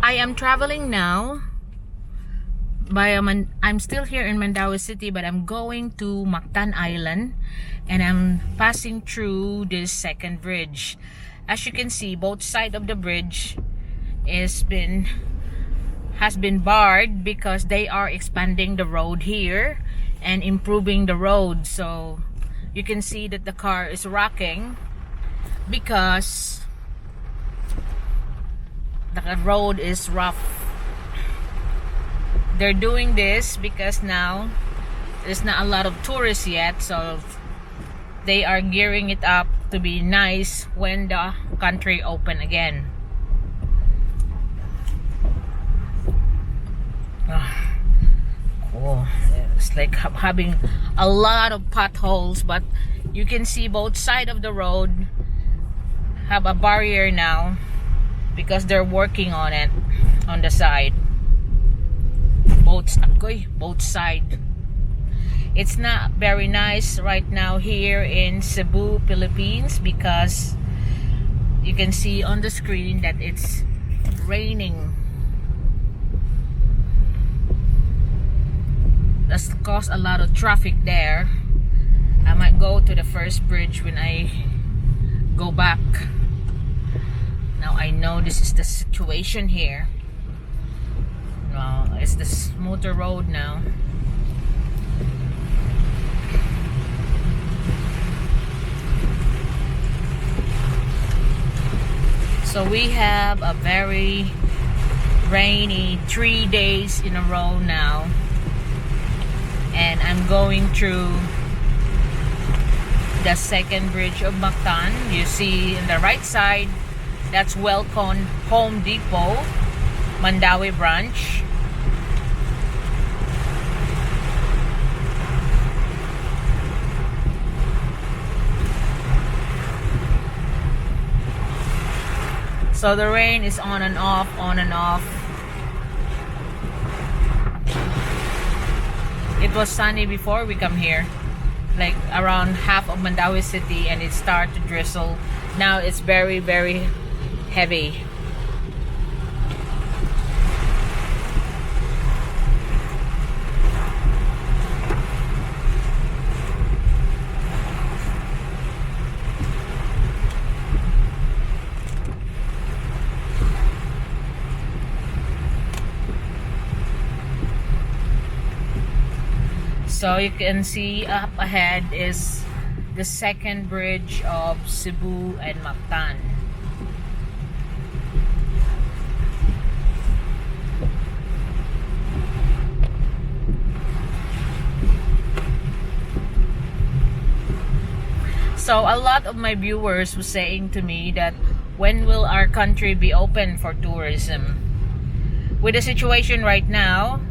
I am traveling now I'm still here in Mandaue City, but I'm going to Mactan Island, and I'm passing through this second bridge. As you can see, both sides of the bridge has been barred because they are expanding the road here and improving the road. So you can see that the car is rocking because the road is rough. They're doing this because now there's not a lot of tourists yet, so they are gearing it up to be nice when the country open again. Cool. It's like having a lot of potholes, but you can see both sides of the road have a barrier now because they're working on it on the side. Both sides. It's not very nice right now here in Cebu, Philippines, because you can see on the screen that it's raining. That's caused a lot of traffic there. I might go to the first bridge when I go back. Now I know this is the situation here. It's the smoother road now. So we have a very rainy 3 days in a row now, and I'm going through the second bridge of Mactan. You see on the right side, that's Welcome Home Depot, Mandaue branch. So the rain is on and off, on and off. It was sunny before we come here, like around half of Mandaue City, and it started to drizzle. Now it's very, very heavy. So you can see up ahead is the second bridge of Cebu and Mactan. So a lot of my viewers were saying to me that when will our country be open for tourism? With the situation right now,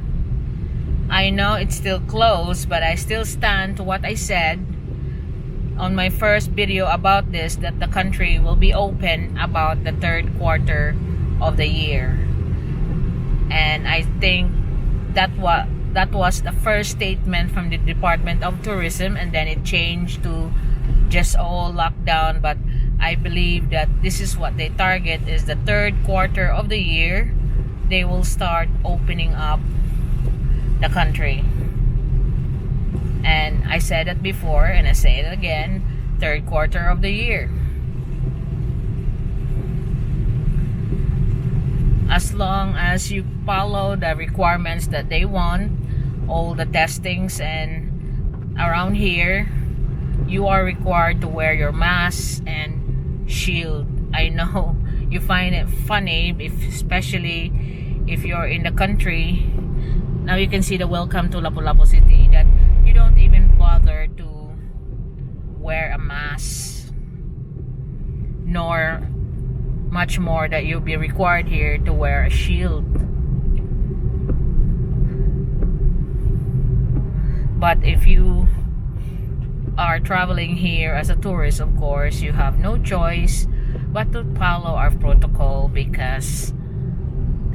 I know it's still closed, but I still stand to what I said on my first video about this, that the country will be open about the third quarter of the year. And I think that was the first statement from the Department of Tourism, and then it changed to just all lockdown. But I believe that this is what they target, is the third quarter of the year they will start opening up the country. And I said it before, and I say it again, third quarter of the year. As long as you follow the requirements that they want, all the testings, and around here you are required to wear your mask and shield. I know you find it funny, especially if you're in the country. Now you can see the welcome to Lapu-Lapu City, that you don't even bother to wear a mask, nor much more that you'll be required here to wear a shield. But if you are traveling here as a tourist, of course, you have no choice but to follow our protocol, because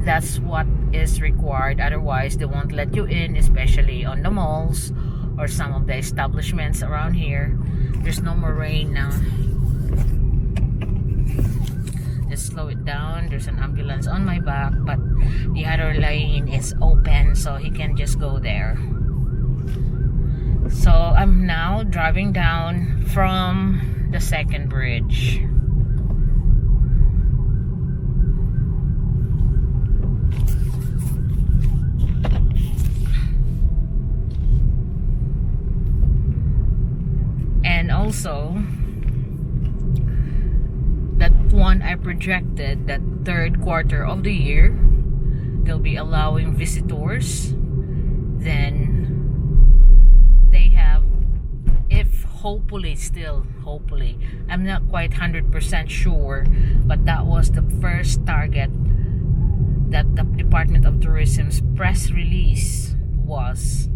that's what is required. Otherwise they won't let you in, especially on the malls or some of the establishments around here. There's no more rain now. Just slow it down. there's an ambulance on my back, but the other lane is open, so he can just go there. So I'm now driving down from the second bridge. And also, that one I projected that third quarter of the year they'll be allowing visitors. Then they have, if hopefully, I'm not quite 100% sure, but that was the first target that the Department of Tourism's press release was.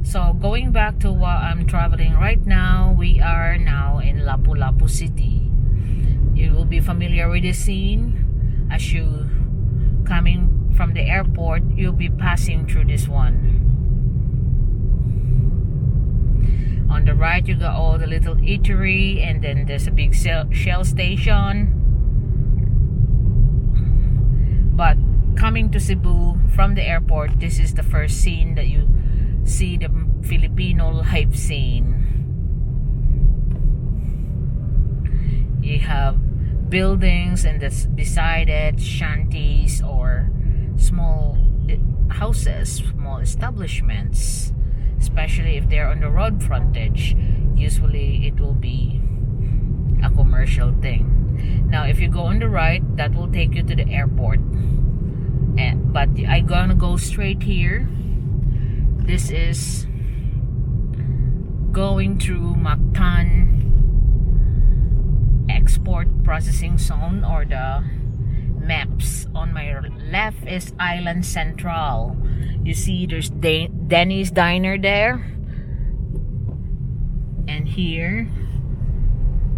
So going back to what I'm traveling right now, we are now in Lapu-Lapu City. You will be familiar with the scene. As you coming from the airport, you'll be passing through this one. On the right, you got all the little eatery, and then there's a big Shell station. But coming to Cebu from the airport, this is the first scene that you see, the Filipino life scene. You have buildings, and that's beside it shanties or small houses, small establishments, especially if they're on the road frontage. Usually it will be a commercial thing. Now if you go on the right, that will take you to the airport, but I'm gonna go straight here. This is going through Mactan Export Processing Zone, or the MEPS. On my left is Island Central. You see there's Denny's Diner there. And here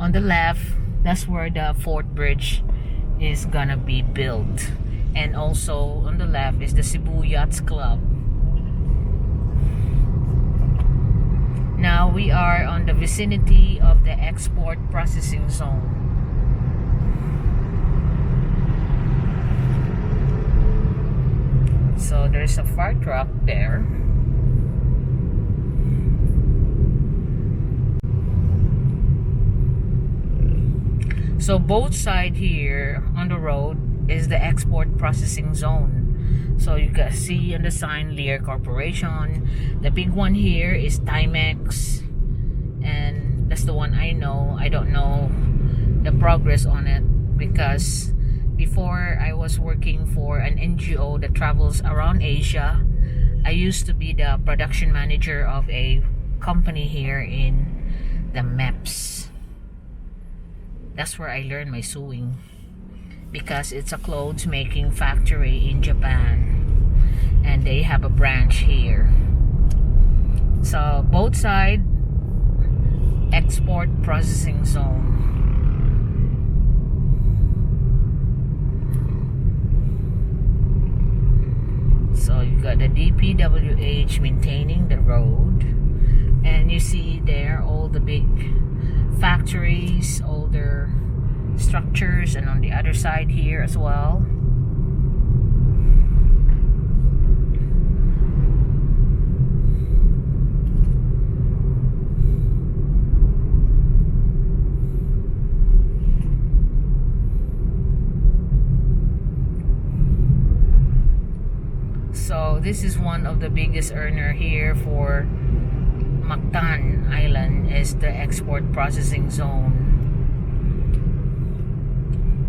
on the left, that's where the fourth bridge is gonna be built. And also on the left is the Cebu Yachts Club. Now we are on the vicinity of the export processing zone. So there's a fire truck there. So both sides here on the road is the export processing zone. So you can see on the sign Lear Corporation. The big one here is Timex, and that's the one I know. I don't know the progress on it, because before I was working for an NGO that travels around Asia. I used to be the production manager of a company here in the MEPS. That's where I learned my sewing, because it's a clothes making factory in Japan, and they have a branch here. So both sides export processing zone. So you got the DPWH maintaining the road, and you see there all the big factories, all their structures, and on the other side here as well. So this is one of the biggest earner here for Mactan Island, is the export processing zone.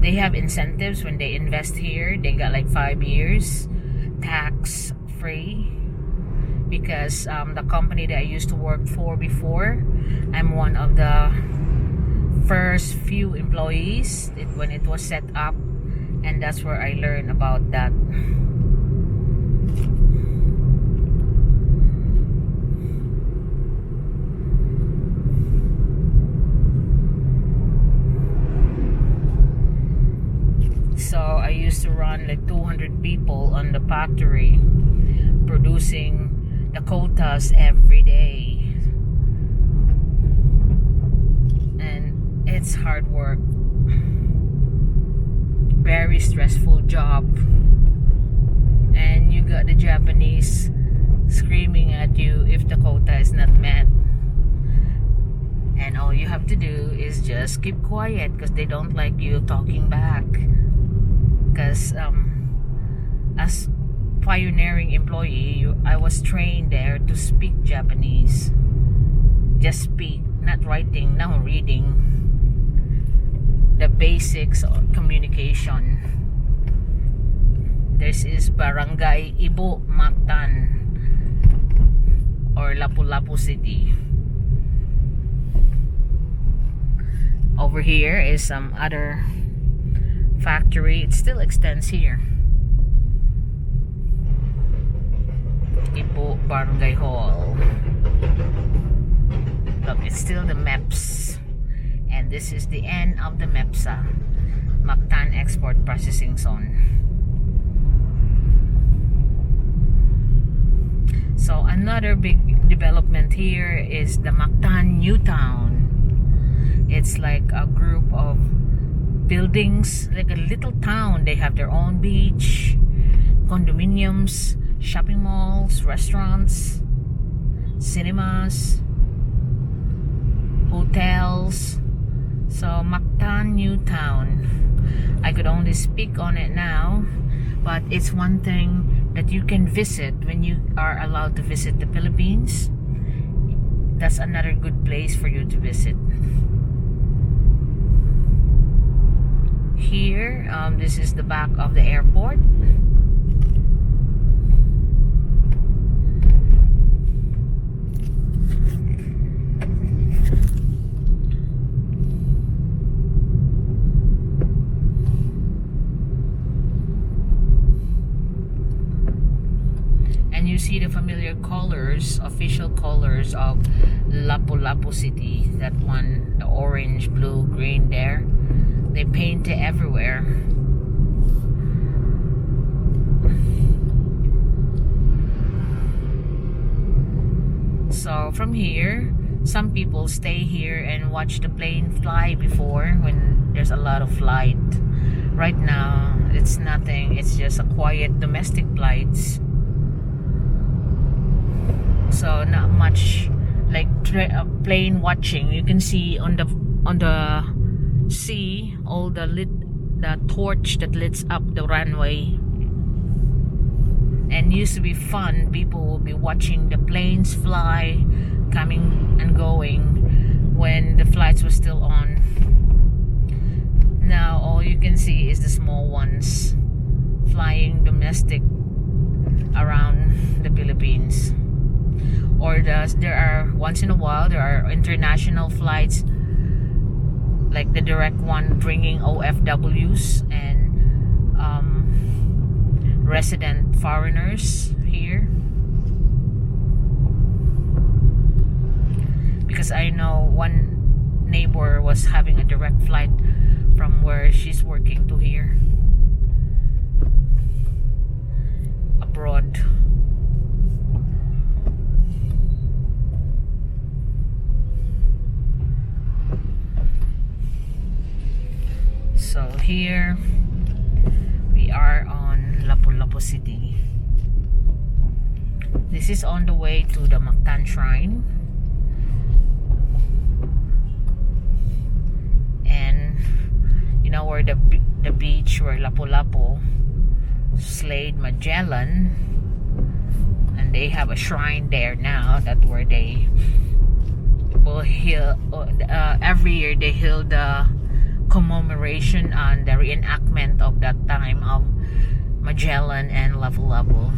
They have incentives when they invest here. They got like 5 years tax free, because the company that I used to work for before, I'm one of the first few employees when it was set up, and that's where I learned about that. So I used to run like 200 people on the factory, producing the quotas every day, and it's hard work. very stressful job, and you got the Japanese screaming at you if the quota is not met, and all you have to do is just keep quiet because they don't like you talking back. Because as pioneering employee, I was trained there to speak Japanese. Just speak, not writing, no reading. The basics of communication. This is Barangay Ibu Mactan, or Lapu-Lapu City. Over here is some other factory. It still extends here. Ibu Barangay Hall. Look, it's still the MEPS. And this is the end of the MEPSA, Mactan Export Processing Zone. So another big development here is the Mactan New Town. It's like a group of buildings, like a little town. They have their own beach, condominiums, shopping malls, restaurants, cinemas, hotels. So Mactan New Town, I could only speak on it now, but it's one thing that you can visit when you are allowed to visit the Philippines. That's another good place for you to visit. Here, this is the back of the airport. And you see the familiar colors, official colors of Lapu-Lapu City. That one, the orange, blue, green there. They paint it everywhere. So from here, some people stay here and watch the plane fly before when there's a lot of flight. Right now, it's nothing. It's just a quiet domestic flights. So not much like plane watching. You can see on the sea all the torch that lights up the runway. And used to be fun. People will be watching the planes fly, coming and going when the flights were still on. Now all you can see is the small ones flying domestic around the Philippines. Or there are once in a while there are international flights, like the direct one bringing OFWs and resident foreigners here. Because I know one neighbor was having a direct flight from where she's working to here abroad. So here we are on Lapu-Lapu City. This is on the way to the Mactan Shrine. And you know where the beach where Lapu-Lapu slayed Magellan, and they have a shrine there now that where they will heal every year. They heal the commemoration on the reenactment of that time of Magellan and Lapu-Lapu.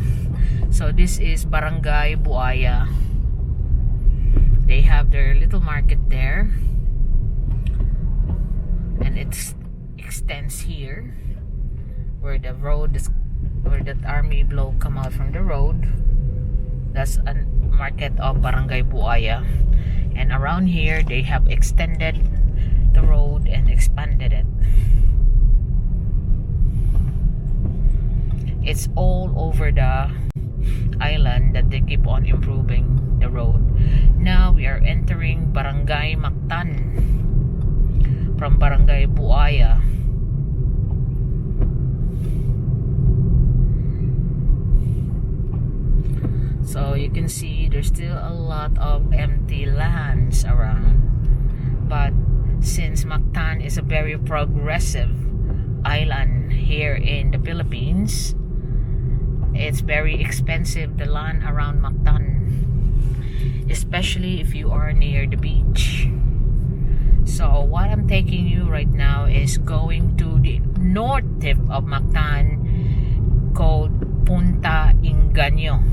So this is Barangay Buaya. They have their little market there, and it extends here where the road is, where that army bloke come out from the road. That's a market of Barangay Buaya, and around here they have extended the road and expanded it. It's all over the island that they keep on improving the road. Now we are entering Barangay Mactan from Barangay Buaya. can see, there's still a lot of empty lands around. But since Mactan is a very progressive island here in the Philippines, it's very expensive, the land around Mactan, especially if you are near the beach. So what I'm taking you right now is going to the north tip of Mactan, called Punta Engaño.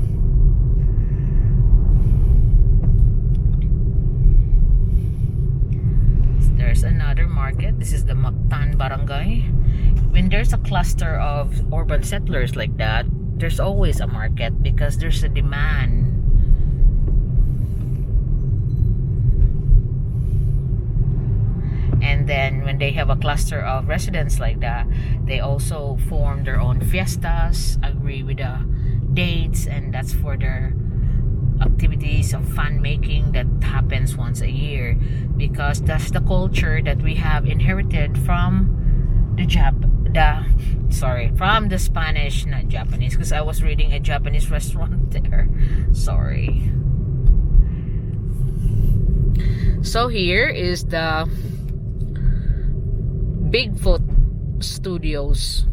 There's another market. This is the Mactan barangay. When there's a cluster of urban settlers like that, there's always a market because there's a demand. And then when they have a cluster of residents like that, they also form their own fiestas, agree with the dates, and that's for their activities of fun making that happens once a year, because that's the culture that we have inherited from from the Spanish, not Japanese, because I was reading a Japanese restaurant there. Sorry. So here is the Bigfoot Studios.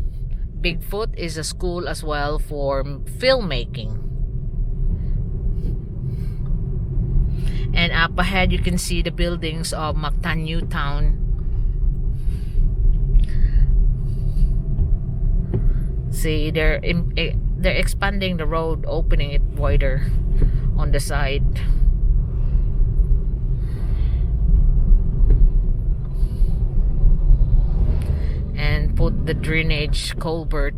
Bigfoot is a school as well for filmmaking. And up ahead you can see the buildings of Mactan New Town. See, they're expanding the road, opening it wider on the side. And put the drainage culvert.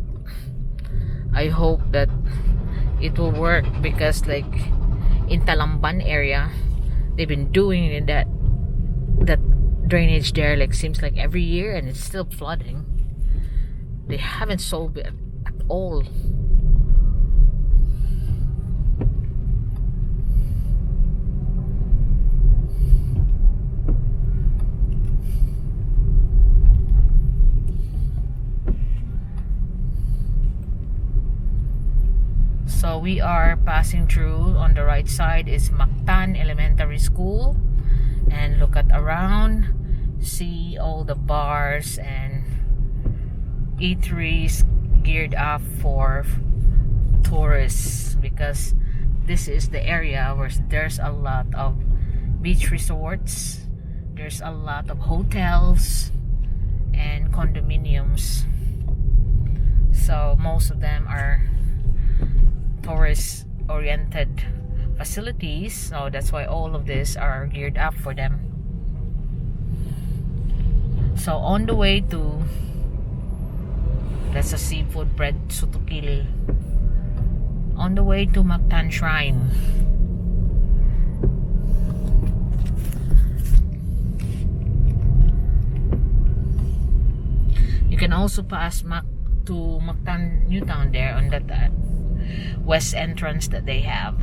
I hope that it will work, because like in Talamban area, they've been doing that drainage there, like seems like every year, and it's still flooding. They haven't solved it at all. So we are passing through. On the right side is Mactan Elementary School, and look at around, see all the bars and eateries geared up for tourists, because this is the area where there's a lot of beach resorts, there's a lot of hotels and condominiums. So most of them are tourist oriented facilities, so that's why all of this are geared up for them. So on the way to, that's a seafood bread sutukili, on the way to Mactan Shrine. You can also pass to Mactan New Town there on that west entrance that they have.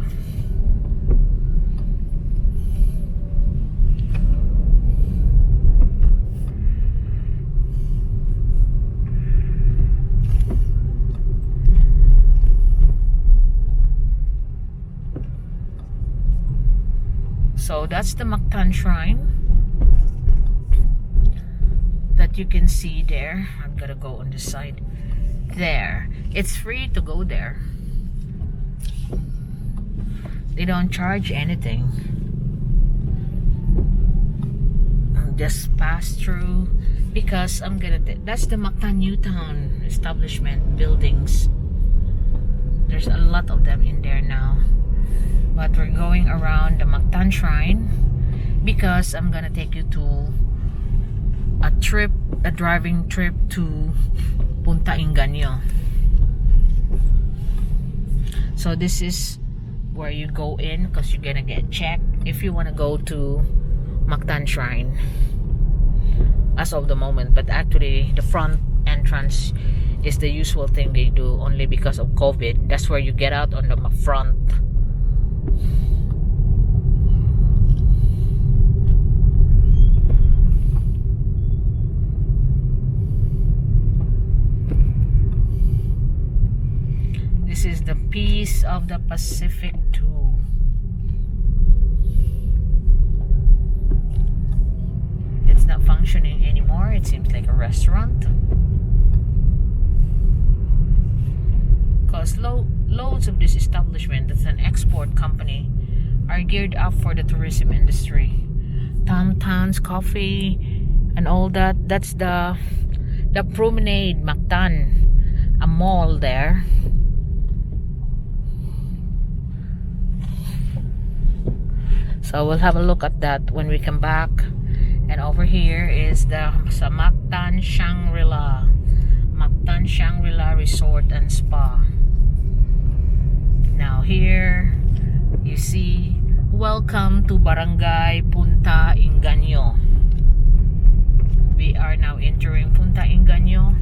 So that's the Mactan Shrine that you can see there. I'm gonna go on this side there. It's free to go there. They don't charge anything. I'll just pass through, because I'm gonna that's the Mactan New Town establishment buildings. There's a lot of them in there now, but we're going around the Mactan Shrine because I'm gonna take you to a driving trip to Punta Engaño. So this is where you go in, because you're gonna get checked if you want to go to Mactan Shrine as of the moment. But actually the front entrance is the usual thing they do, only because of COVID. That's where you get out on the front. This is the Piece of the Pacific too. functioning anymore. It seems like a restaurant. Because loads of this establishment that's an export company are geared up for the tourism industry. Tom Tan's coffee and all that. That's the promenade Mactan, a mall there. So we'll have a look at that when we come back. And over here is the Mactan Shangri-La Resort and Spa. Now here you see, welcome to Barangay Punta Engaño. We are now entering Punta Engaño.